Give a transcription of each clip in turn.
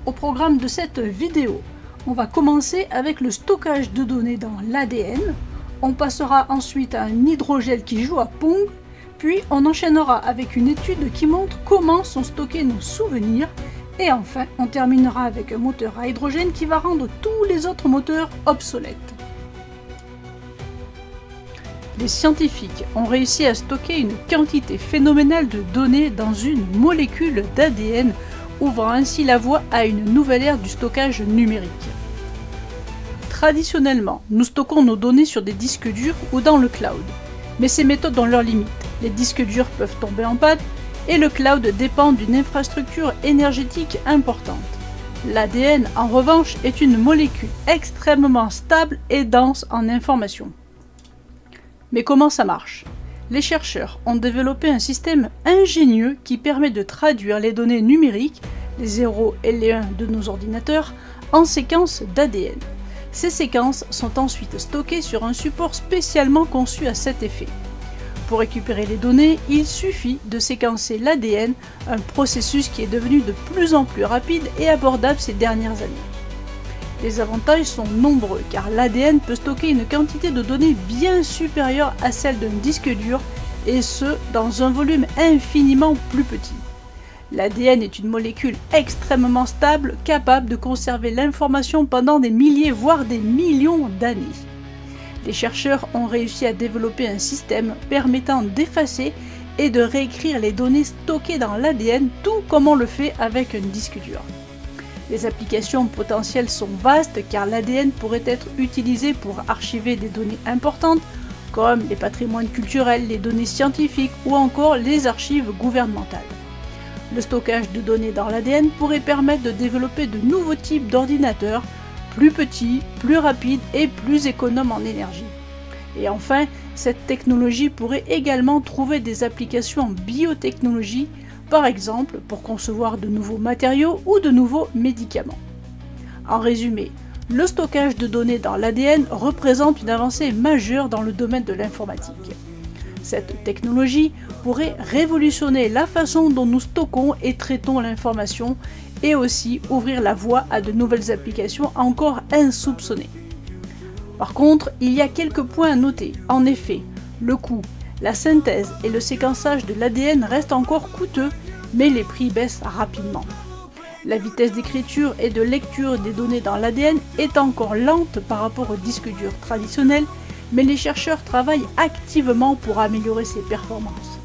au programme de cette vidéo. On va commencer avec le stockage de données dans l'ADN, on passera ensuite à un hydrogel qui joue à Pong, puis on enchaînera avec une étude qui montre comment sont stockés nos souvenirs, et enfin on terminera avec un moteur à hydrogène qui va rendre tous les autres moteurs obsolètes. Les scientifiques ont réussi à stocker une quantité phénoménale de données dans une molécule d'ADN, ouvrant ainsi la voie à une nouvelle ère du stockage numérique. Traditionnellement, nous stockons nos données sur des disques durs ou dans le cloud, mais ces méthodes ont leurs limites. Les disques durs peuvent tomber en panne et le cloud dépend d'une infrastructure énergétique importante. L'ADN, en revanche, est une molécule extrêmement stable et dense en informations. Mais comment ça marche? Les chercheurs ont développé un système ingénieux qui permet de traduire les données numériques, les 0 et les 1 de nos ordinateurs, en séquences d'ADN. Ces séquences sont ensuite stockées sur un support spécialement conçu à cet effet. Pour récupérer les données, il suffit de séquencer l'ADN, un processus qui est devenu de plus en plus rapide et abordable ces dernières années. Les avantages sont nombreux car l'ADN peut stocker une quantité de données bien supérieure à celle d'un disque dur et ce, dans un volume infiniment plus petit. L'ADN est une molécule extrêmement stable, capable de conserver l'information pendant des milliers voire des millions d'années. Les chercheurs ont réussi à développer un système permettant d'effacer et de réécrire les données stockées dans l'ADN tout comme on le fait avec un disque dur. Les applications potentielles sont vastes car l'ADN pourrait être utilisé pour archiver des données importantes comme les patrimoines culturels, les données scientifiques ou encore les archives gouvernementales. Le stockage de données dans l'ADN pourrait permettre de développer de nouveaux types d'ordinateurs, plus petits, plus rapides et plus économes en énergie. Et enfin, cette technologie pourrait également trouver des applications en biotechnologie, par exemple pour concevoir de nouveaux matériaux ou de nouveaux médicaments. En résumé, le stockage de données dans l'ADN représente une avancée majeure dans le domaine de l'informatique. Cette technologie pourrait révolutionner la façon dont nous stockons et traitons l'information et aussi ouvrir la voie à de nouvelles applications encore insoupçonnées. Par contre, il y a quelques points à noter. En effet, le coût, la synthèse et le séquençage de l'ADN restent encore coûteux, mais les prix baissent rapidement. La vitesse d'écriture et de lecture des données dans l'ADN est encore lente par rapport aux disques durs traditionnels, mais les chercheurs travaillent activement pour améliorer ses performances.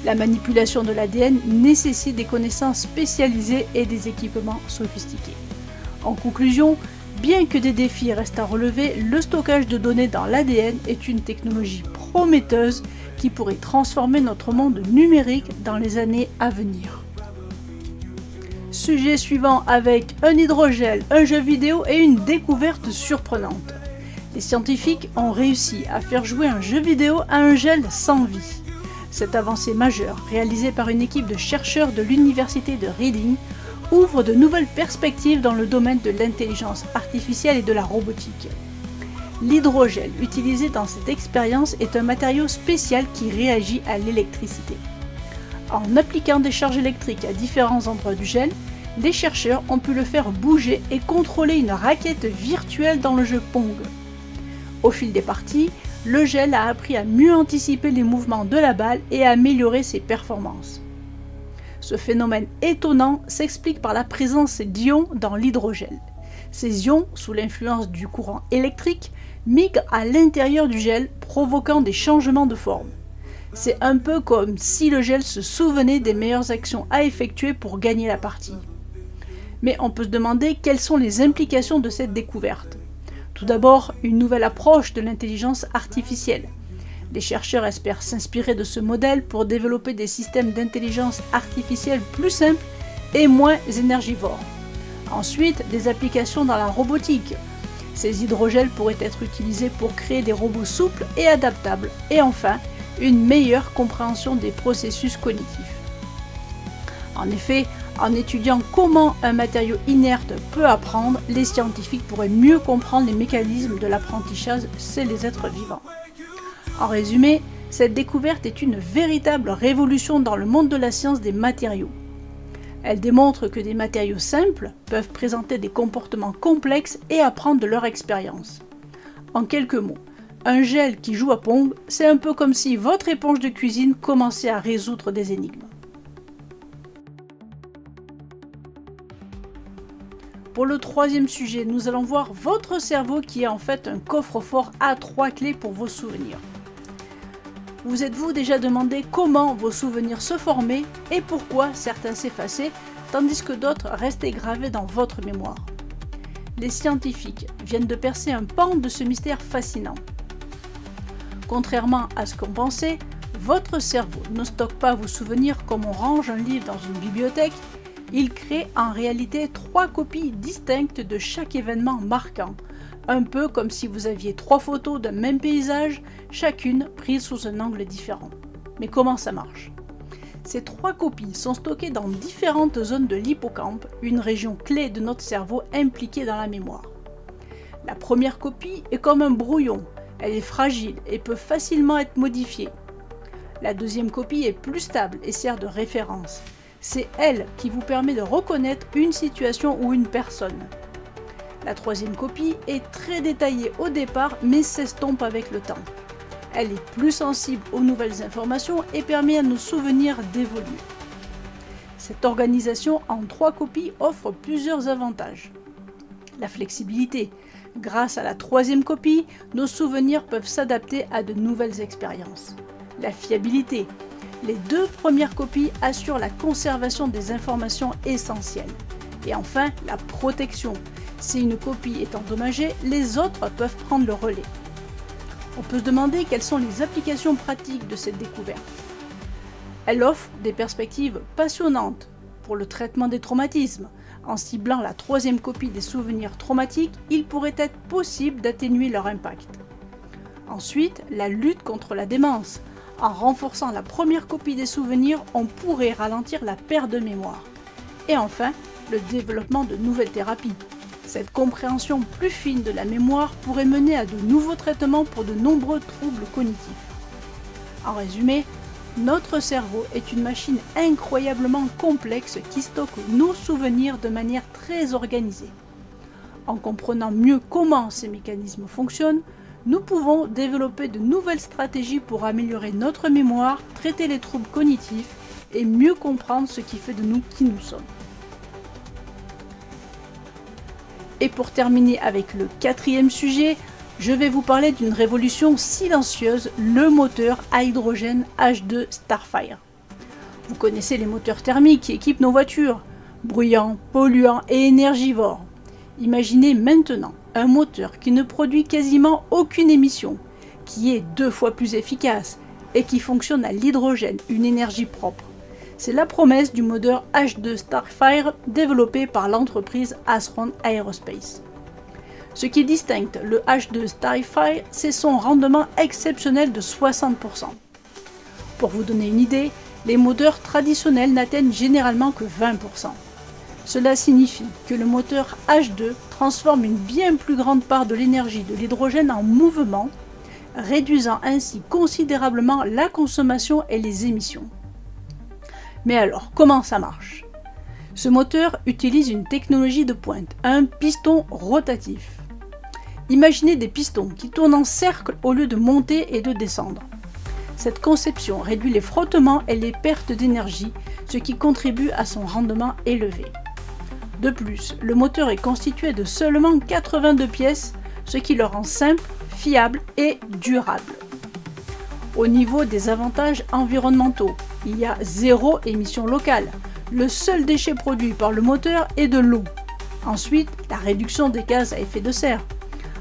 La manipulation de l'ADN nécessite des connaissances spécialisées et des équipements sophistiqués. En conclusion, bien que des défis restent à relever, le stockage de données dans l'ADN est une technologie prometteuse qui pourrait transformer notre monde numérique dans les années à venir. Sujet suivant avec un hydrogel, un jeu vidéo et une découverte surprenante. Les scientifiques ont réussi à faire jouer un jeu vidéo à un gel sans vie. Cette avancée majeure, réalisée par une équipe de chercheurs de l'université de Reading, ouvre de nouvelles perspectives dans le domaine de l'intelligence artificielle et de la robotique. L'hydrogel utilisé dans cette expérience est un matériau spécial qui réagit à l'électricité. En appliquant des charges électriques à différents endroits du gel, les chercheurs ont pu le faire bouger et contrôler une raquette virtuelle dans le jeu Pong. Au fil des parties, le gel a appris à mieux anticiper les mouvements de la balle et à améliorer ses performances. Ce phénomène étonnant s'explique par la présence d'ions dans l'hydrogel. Ces ions, sous l'influence du courant électrique, migrent à l'intérieur du gel, provoquant des changements de forme. C'est un peu comme si le gel se souvenait des meilleures actions à effectuer pour gagner la partie. Mais on peut se demander quelles sont les implications de cette découverte. Tout d'abord, une nouvelle approche de l'intelligence artificielle. Les chercheurs espèrent s'inspirer de ce modèle pour développer des systèmes d'intelligence artificielle plus simples et moins énergivores. Ensuite, des applications dans la robotique. Ces hydrogels pourraient être utilisés pour créer des robots souples et adaptables. Et enfin, une meilleure compréhension des processus cognitifs. En effet, en étudiant comment un matériau inerte peut apprendre, les scientifiques pourraient mieux comprendre les mécanismes de l'apprentissage chez les êtres vivants. En résumé, cette découverte est une véritable révolution dans le monde de la science des matériaux. Elle démontre que des matériaux simples peuvent présenter des comportements complexes et apprendre de leur expérience. En quelques mots, un gel qui joue à Pong, c'est un peu comme si votre éponge de cuisine commençait à résoudre des énigmes. Pour le troisième sujet, nous allons voir votre cerveau qui est en fait un coffre-fort à 3 clés pour vos souvenirs. Vous êtes-vous déjà demandé comment vos souvenirs se formaient et pourquoi certains s'effaçaient tandis que d'autres restaient gravés dans votre mémoire? Les scientifiques viennent de percer un pan de ce mystère fascinant. Contrairement à ce qu'on pensait, votre cerveau ne stocke pas vos souvenirs comme on range un livre dans une bibliothèque. Il crée en réalité 3 copies distinctes de chaque événement marquant, un peu comme si vous aviez 3 photos d'un même paysage, chacune prise sous un angle différent. Mais comment ça marche? Ces 3 copies sont stockées dans différentes zones de l'hippocampe, une région clé de notre cerveau impliquée dans la mémoire. La première copie est comme un brouillon, elle est fragile et peut facilement être modifiée. La deuxième copie est plus stable et sert de référence. C'est elle qui vous permet de reconnaître une situation ou une personne. La troisième copie est très détaillée au départ mais s'estompe avec le temps. Elle est plus sensible aux nouvelles informations et permet à nos souvenirs d'évoluer. Cette organisation en 3 copies offre plusieurs avantages. La flexibilité. Grâce à la troisième copie, nos souvenirs peuvent s'adapter à de nouvelles expériences. La fiabilité. Les 2 premières copies assurent la conservation des informations essentielles. Et enfin, la protection. Si une copie est endommagée, les autres peuvent prendre le relais. On peut se demander quelles sont les applications pratiques de cette découverte. Elle offre des perspectives passionnantes pour le traitement des traumatismes. En ciblant la troisième copie des souvenirs traumatiques, il pourrait être possible d'atténuer leur impact. Ensuite, la lutte contre la démence. En renforçant la première copie des souvenirs, on pourrait ralentir la perte de mémoire. Et enfin, le développement de nouvelles thérapies. Cette compréhension plus fine de la mémoire pourrait mener à de nouveaux traitements pour de nombreux troubles cognitifs. En résumé, notre cerveau est une machine incroyablement complexe qui stocke nos souvenirs de manière très organisée. En comprenant mieux comment ces mécanismes fonctionnent, nous pouvons développer de nouvelles stratégies pour améliorer notre mémoire, traiter les troubles cognitifs et mieux comprendre ce qui fait de nous qui nous sommes. Et pour terminer avec le 4e sujet, je vais vous parler d'une révolution silencieuse, le moteur à hydrogène H2 Starfire. Vous connaissez les moteurs thermiques qui équipent nos voitures, bruyants, polluants et énergivores. Imaginez maintenant un moteur qui ne produit quasiment aucune émission, qui est 2 fois plus efficace et qui fonctionne à l'hydrogène, une énergie propre. C'est la promesse du moteur H2 Starfire développé par l'entreprise Asron Aerospace. Ce qui distingue le H2 Starfire, c'est son rendement exceptionnel de 60%. Pour vous donner une idée, les moteurs traditionnels n'atteignent généralement que 20%. Cela signifie que le moteur H2 transforme une bien plus grande part de l'énergie de l'hydrogène en mouvement, réduisant ainsi considérablement la consommation et les émissions. Mais alors, comment ça marche? Ce moteur utilise une technologie de pointe, un piston rotatif. Imaginez des pistons qui tournent en cercle au lieu de monter et de descendre. Cette conception réduit les frottements et les pertes d'énergie, ce qui contribue à son rendement élevé. De plus, le moteur est constitué de seulement 82 pièces, ce qui le rend simple, fiable et durable. Au niveau des avantages environnementaux, il y a 0 émission locale. Le seul déchet produit par le moteur est de l'eau. Ensuite, la réduction des gaz à effet de serre.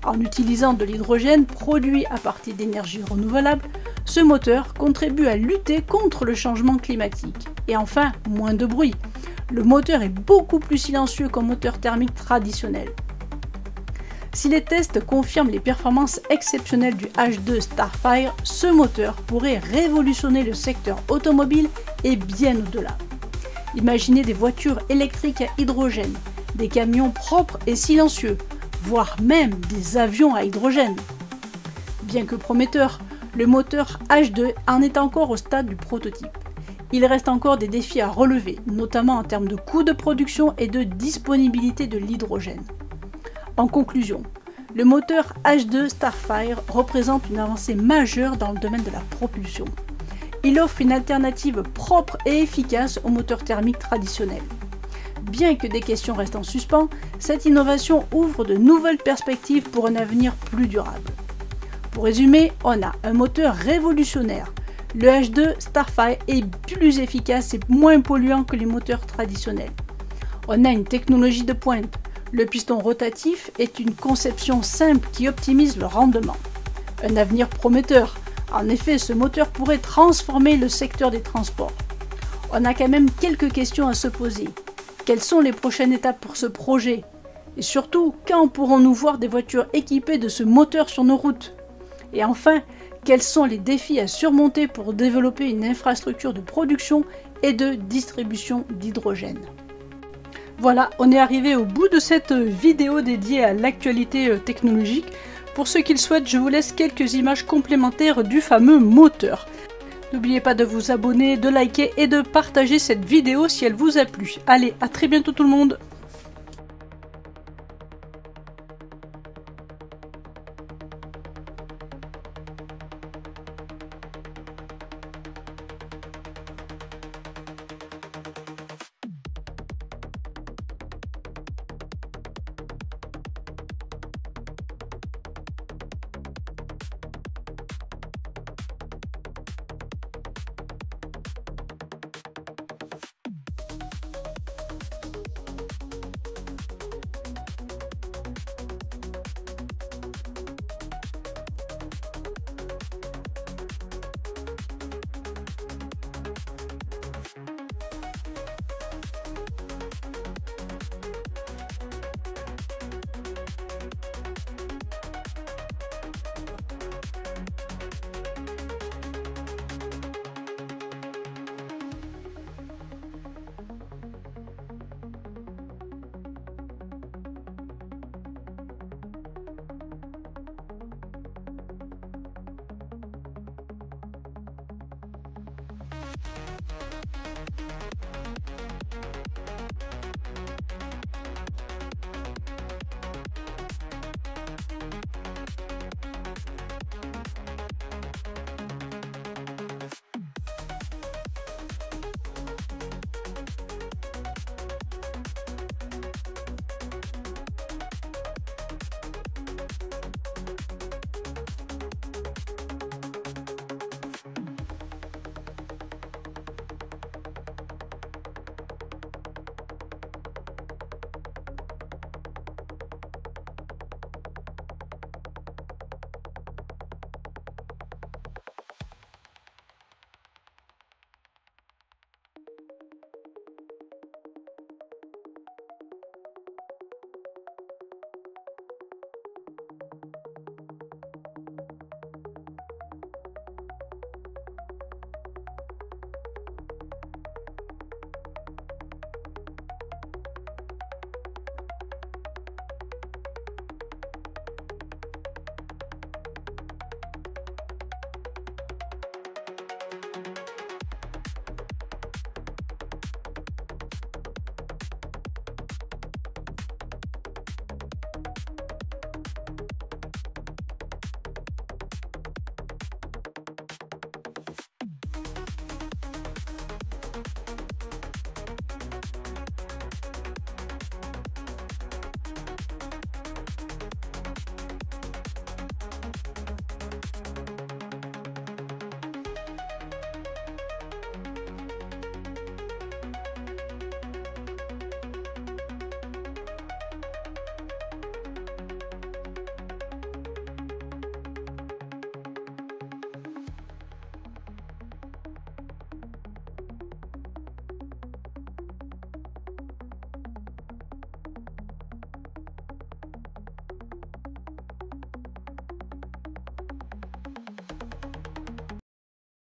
En utilisant de l'hydrogène produit à partir d'énergies renouvelables, ce moteur contribue à lutter contre le changement climatique. Et enfin, moins de bruit. Le moteur est beaucoup plus silencieux qu'un moteur thermique traditionnel. Si les tests confirment les performances exceptionnelles du H2 Starfire, ce moteur pourrait révolutionner le secteur automobile et bien au-delà. Imaginez des voitures électriques à hydrogène, des camions propres et silencieux, voire même des avions à hydrogène. Bien que prometteur, le moteur H2 en est encore au stade du prototype. Il reste encore des défis à relever, notamment en termes de coûts de production et de disponibilité de l'hydrogène. En conclusion, le moteur H2 Starfire représente une avancée majeure dans le domaine de la propulsion. Il offre une alternative propre et efficace au moteur thermique traditionnel. Bien que des questions restent en suspens, cette innovation ouvre de nouvelles perspectives pour un avenir plus durable. Pour résumer, on a un moteur révolutionnaire. Le H2 Starfire est plus efficace et moins polluant que les moteurs traditionnels. On a une technologie de pointe. Le piston rotatif est une conception simple qui optimise le rendement. Un avenir prometteur. En effet, ce moteur pourrait transformer le secteur des transports. On a quand même quelques questions à se poser. Quelles sont les prochaines étapes pour ce projet? Et surtout, quand pourrons-nous voir des voitures équipées de ce moteur sur nos routes? Et enfin, quels sont les défis à surmonter pour développer une infrastructure de production et de distribution d'hydrogène? Voilà, on est arrivé au bout de cette vidéo dédiée à l'actualité technologique. Pour ceux qui le souhaitent, je vous laisse quelques images complémentaires du fameux moteur. N'oubliez pas de vous abonner, de liker et de partager cette vidéo si elle vous a plu. Allez, à très bientôt tout le monde!